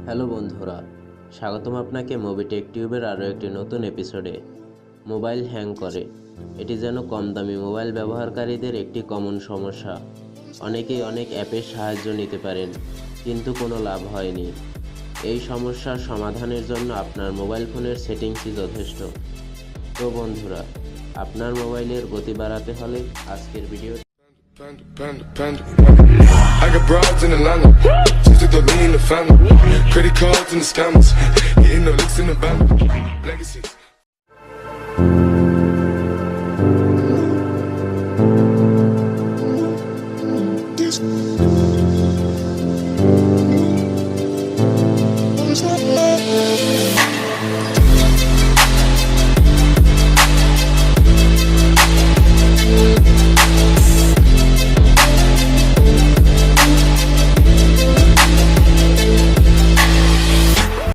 Hello বন্ধুরা, স্বাগতম আপনাকে মুভি টেক টিউবের আরও একটি নতুন এপিসোডে। মোবাইল হ্যাং করে, এটি যেন কম দামি মোবাইল ব্যবহারকারীদের একটি কমন সমস্যা। অনেকেই অনেক অ্যাপের সাহায্য নিতে পারেন, কিন্তু কোনো লাভ হয়নি। এই সমস্যার সমাধানের জন্য আপনার মোবাইল ফোনের সেটিংসই যথেষ্ট। তো বন্ধুরা, আপনার মোবাইলের গতি বাড়াতে হলে আজকের video I got broads in Atlanta, just to throw me in the family. Credit cards and the scammers, getting no licks in the band. Legacies.